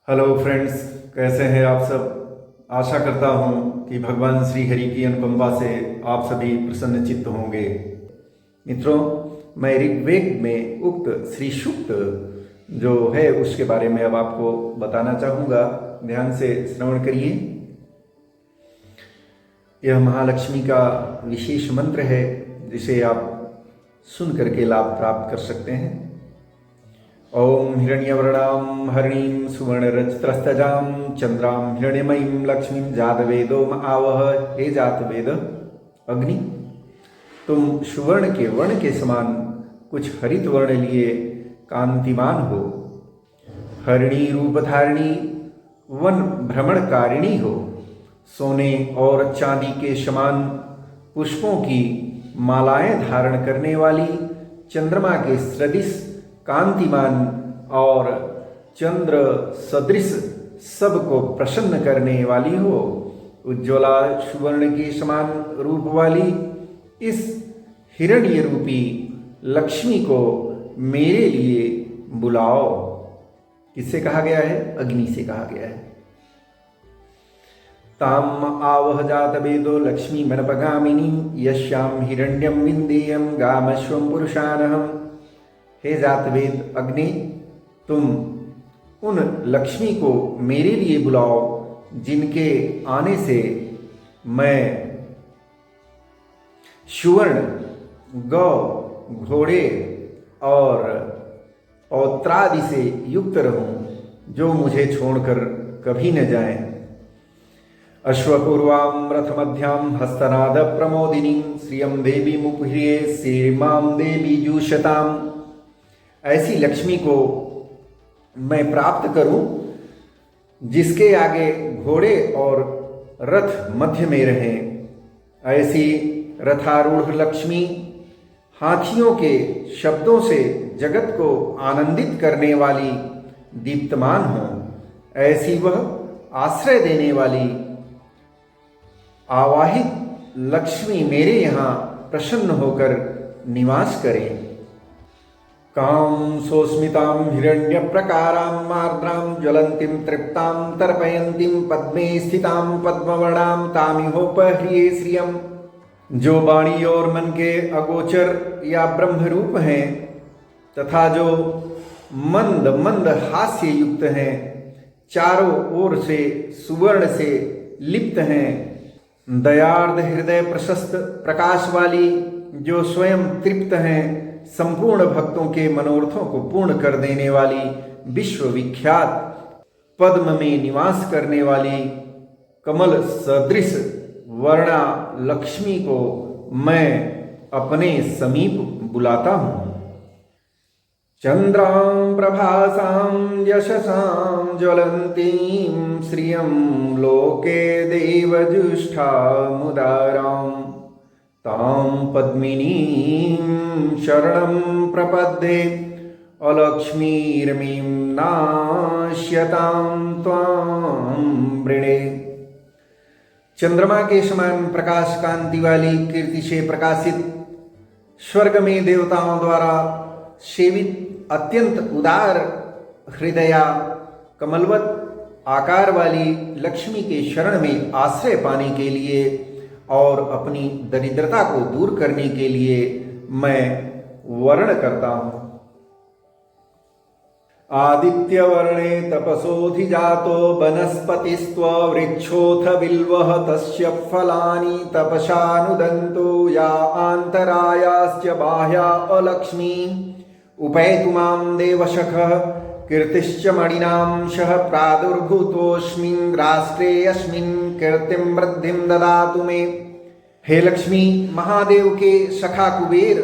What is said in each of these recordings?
Hello friends, कैसे हैं आप सब। आशा करता हूं कि भगवान श्री हरि की अनुकंपा से आप सभी प्रसन्नचित्त होंगे। मित्रों, मैं ऋग्वेद में उक्त श्री सूक्त जो है उसके बारे में अब आपको बताना चाहूँगा। ध्यान से श्रवण करिए। यह महालक्ष्मी का विशेष मंत्र है जिसे आप सुन करके लाभ प्राप्त कर सकते हैं। ओम हिरण्यवर्णां हरिणीं सुवर्णरजतस्तजां चंद्रां हिरण्यमयीं लक्ष्मीं जातवेदो आवह। हे जातवेद अग्नि, तुम सुवर्ण के वर्ण के समान कुछ हरित वर्ण लिए कांतिमान हो, हरिणी रूपधारिणी वन भ्रमणकारिणी हो, सोने और चांदी के समान पुष्पों की मालाएं धारण करने वाली, चंद्रमा के सदृश कांतिमान और चंद्र सदृश सबको प्रसन्न करने वाली हो, उज्ज्वला सुवर्ण के समान रूप वाली इस हिरण्य रूपी लक्ष्मी को मेरे लिए बुलाओ। किससे कहा गया है? अग्नि से कहा गया है। ताम आवह जात वेदो लक्ष्मी मनपगामिनी यश्याम हिरण्यम विंदेयम गामश्वम पुरुषानहम। हे जातवेद अग्नि, तुम उन लक्ष्मी को मेरे लिए बुलाओ जिनके आने से मैं सुवर्ण, गौ, घोड़े और पौत्रादि से युक्त रहूं, जो मुझे छोड़कर कभी न जाएं। अश्वपूर्वां रथमध्यां हस्तनाद प्रमोदिनीं श्रियं देवी मुपुह्रिये सीमां देवी जूषताम्। ऐसी लक्ष्मी को मैं प्राप्त करूं जिसके आगे घोड़े और रथ मध्य में रहें। ऐसी रथारूढ़ लक्ष्मी हाथियों के शब्दों से जगत को आनंदित करने वाली दीप्तमान हो। ऐसी वह आश्रय देने वाली आवाहित लक्ष्मी मेरे यहाँ प्रसन्न होकर निवास करे। कां सोस्मितां हिरण्य प्रकारां आर्द्रां ज्वलंतीं तृप्तां तर्पयन्तीं पद्मे स्थितां पद्मवर्णां तामिहोपह्रिये श्रियम्। जो वाणी और मन के अगोचर या ब्रह्मरूप हैं तथा जो मंद मंद हास्य युक्त हैं, चारों ओर से सुवर्ण से लिप्त हैं, दयार्द हृदय प्रशस्त प्रकाश वाली, जो स्वयं तृप्त हैं, संपूर्ण भक्तों के मनोरथों को पूर्ण कर देने वाली, विश्वविख्यात पद्म में निवास करने वाली कमल सदृश वर्णा लक्ष्मी को मैं अपने समीप बुलाता हूँ। चंद्रां प्रभासां यशसां ज्वलंतीं श्रियं लोके देवजुष्टामुदारां तां पद्मिनीं शरणं प्रपद्ये अलक्ष्मीर्मीं नाश्यतां त्वां वृणे। चंद्रमा के समान प्रकाश कांति वाली, कीर्ति से प्रकाशित, स्वर्ग में देवताओं द्वारा सेवित, अत्यंत उदार हृदया कमलवत आकार वाली लक्ष्मी के शरण में आश्रय पाने के लिए और अपनी दरिद्रता को दूर करने के लिए मैं वर्ण करता हूँ। आदित्य वर्णे तपसोऽधिजातो वनस्पतिस्त्व वृक्षोऽथ बिल्वः तस्य फलानि तपसानुदन्तो या आन्तरायाश्च बाह्या अलक्ष्मी उपैतु मां देवशखः कीर्तिश्च मणिनां सह प्रादुर्भूतोऽस्मिन् राष्ट्रे अस्मिन् कीर्तिं वृद्धिं ददातु मे। हे लक्ष्मी, महादेव के सखा कुबेर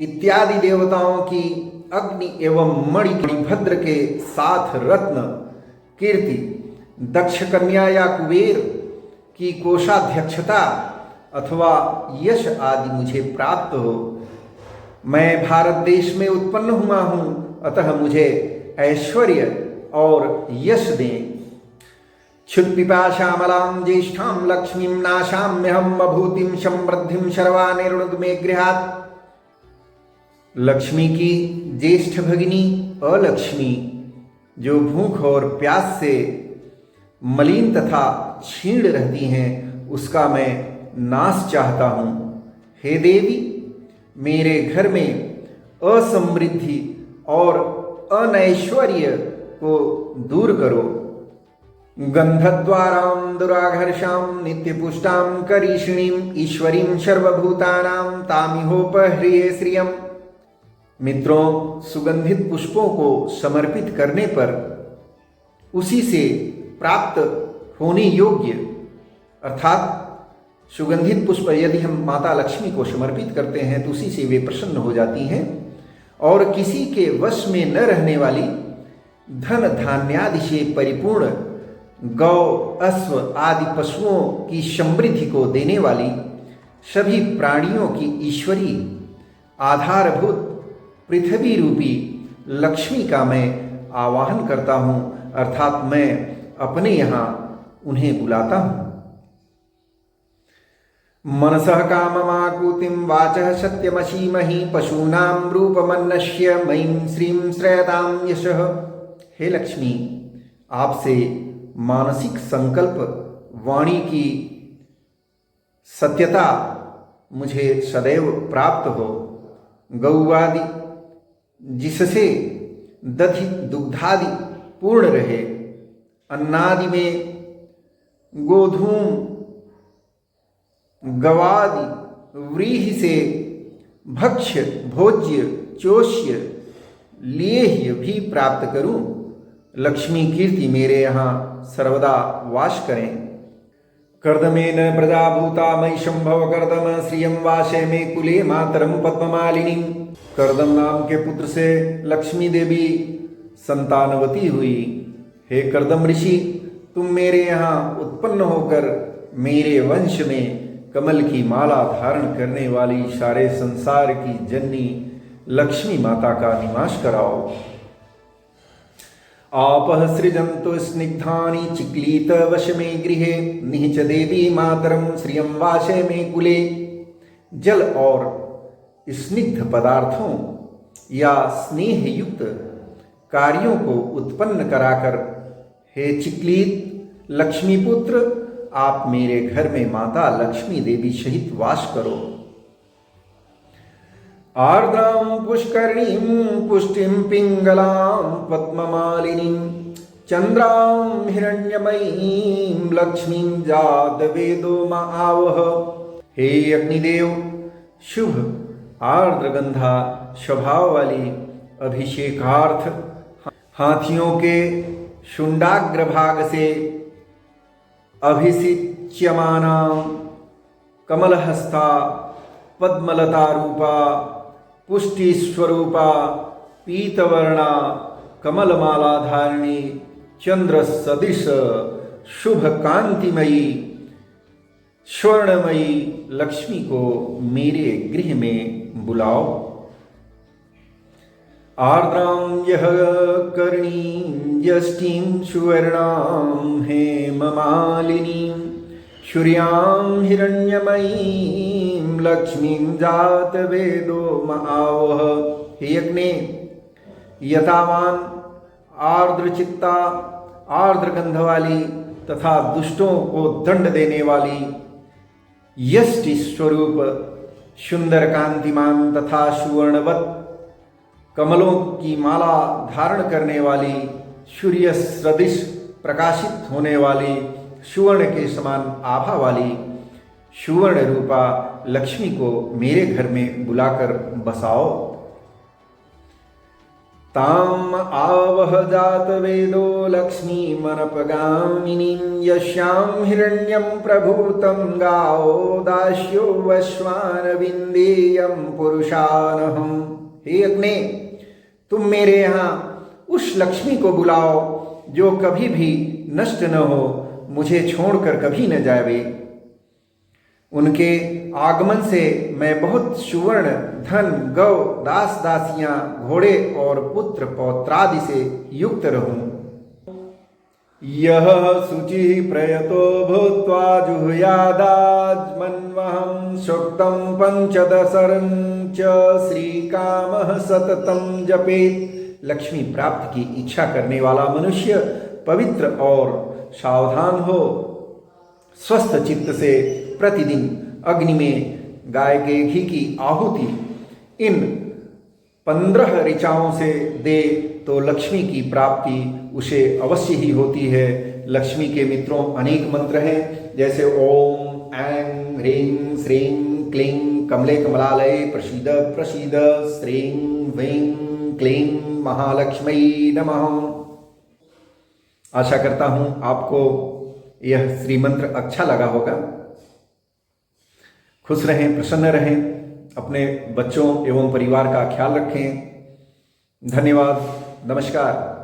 इत्यादि देवताओं की अग्नि एवं मणिभद्र के साथ रत्न कीर्ति, दक्ष कन्या या कुबेर की कोषाध्यक्षता अथवा यश आदि मुझे प्राप्त हो। मैं भारत देश में उत्पन्न हुआ हूँ, अतः मुझे ऐश्वर्य और यश दें। क्षुत्पिपाशामलां ज्येष्ठां लक्ष्मीं नाशाम्यहं बभूतिं समृद्धिं सर्वानिर्णुद मे गृहात्। लक्ष्मी की ज्येष्ठ भगिनी अलक्ष्मी जो भूख और प्यास से मलिन तथा क्षीण रहती हैं, उसका मैं नाश चाहता हूँ। हे देवी, मेरे घर में असमृद्धि और अनैश्वर्य को दूर करो। गंधद्वारां दुराघर्षां नित्यपुष्टां करीषिणीं ईश्वरीं सर्वभूतानां तामिहोपह्रिये श्रियम्। मित्रों, सुगंधित पुष्पों को समर्पित करने पर उसी से प्राप्त होने योग्य अर्थात सुगंधित पुष्प यदि हम माता लक्ष्मी को समर्पित करते हैं तो उसी से वे प्रसन्न हो जाती हैं और किसी के वश में न रहने वाली धन धान्यादि से परिपूर्ण गौ, अश्व आदि पशुओं की समृद्धि को देने वाली सभी प्राणियों की ईश्वरी आधारभूत पृथ्वी रूपी लक्ष्मी का मैं आवाहन करता हूँ, अर्थात मैं अपने यहाँ उन्हें बुलाता हूँ। मनसः काममाकुतिं वाचः सत्यमसीमहि पशूनां रूपमन्नस्य मयीं श्रीं श्रयतां यशः। हे लक्ष्मी, आपसे मानसिक संकल्प वाणी की सत्यता मुझे सदैव प्राप्त हो। गौवादि जिससे दधि दुग्धादि पूर्ण रहे, अन्नादि में गोधूम गवादि व्रीहि से भक्ष्य भोज्य चोष्य लेह्य भी प्राप्त करूं। लक्ष्मी कीर्ति मेरे यहाँ सर्वदा वास करें। कर्दमेन प्रजाभूता मयि संभव कर्दम श्रियं वासे में कुले मातरम पद्ममालिनी। कर्दम नाम के पुत्र से लक्ष्मी देवी संतानवती हुई। हे कर्दम ऋषि, तुम मेरे यहाँ उत्पन्न होकर मेरे वंश में कमल की माला धारण करने वाली सारे संसार की जननी लक्ष्मी माता का निवास कराओ। आपः सृजन्तु स्निग्धानि चिक्लीत वशमे गृहे निहिच देवी मातरम श्रियं वासे में कुले। जल और स्निग्ध पदार्थों या स्नेह युक्त कार्यों को उत्पन्न कराकर हे चिक्लीत लक्ष्मीपुत्र, आप मेरे घर में माता लक्ष्मी देवी सहित वास करो। आर्द्रां पुष्करणीं पुष्टिं पिंगलां पद्ममालिनीं चंद्रां हिरण्यमयीं लक्ष्मीं जात वेदो मा आवह। हे अग्निदेव, शुभ आर्द्रगंधा स्वभाव वाली अभिषेकार्थ हाथियों के शुंडाग्र भाग से अभिषिच्यमाना कमलहस्ता पद्मलता रूपा पुष्टि स्वरूपा पीतवर्णा कमलमाला धारिणी चंद्र सदृश शुभ कांतिमयी स्वर्णमयी लक्ष्मी को मेरे गृह में बुलाओ। आर्द्रां यह कर्णीं यष्टिं सुवर्णां हेममालिनीं सूर्यां हिरण्यमयीं लक्ष्मीं जात वेदो महावह। हे अग्नि, यथावान आर्द्रचित्ता आर्द्रगंध वाली तथा दुष्टों को दंड देने वाली यष्टि स्वरूप सुंदर कांतिमान तथा सुवर्णवत कमलों की माला धारण करने वाली सूर्य सदृश प्रकाशित होने वाली सुवर्ण के समान आभा वाली सुवर्ण रूपा लक्ष्मी को मेरे घर में बुलाकर बसाओ। ताम आवह जात वेदो लक्ष्मी मनपगामिनीं यस्यां हिरण्यं प्रभूतं गावो दास्यो वश्वान विन्देयं पुरुषानहम्। हे अग्नि, तुम मेरे यहाँ उस लक्ष्मी को बुलाओ जो कभी भी नष्ट न हो, मुझे छोड़कर कभी न जावे। उनके आगमन से मैं बहुत सुवर्ण धन गौ दास दासियां घोड़े और पुत्र पौत्रादि से युक्त रहूं। यह शुचि प्रयतो भूत्वा जुहुयादाज्मन्वहं सूक्तं पंचदशरं च श्रीकामः सततं जपेत् लक्ष्मी प्राप्ति की इच्छा करने वाला मनुष्य पवित्र और सावधान हो, स्वस्थ चित्त से प्रतिदिन अग्नि में गाय के घी की आहुति इन 15 ऋचाओं से दे तो लक्ष्मी की प्राप्ति उसे अवश्य ही होती है। लक्ष्मी के मित्रों अनेक मंत्र हैं, जैसे ओम ऐं ह्रीं श्रीं क्लीं कमले कमलालय प्रसीद प्रसीद श्रीं ह्रीं क्लीं महालक्ष्मी नमः। आशा करता हूं आपको यह श्री मंत्र अच्छा लगा होगा। खुश रहें, प्रसन्न रहें, अपने बच्चों एवं परिवार का ख्याल रखें। धन्यवाद, नमस्कार।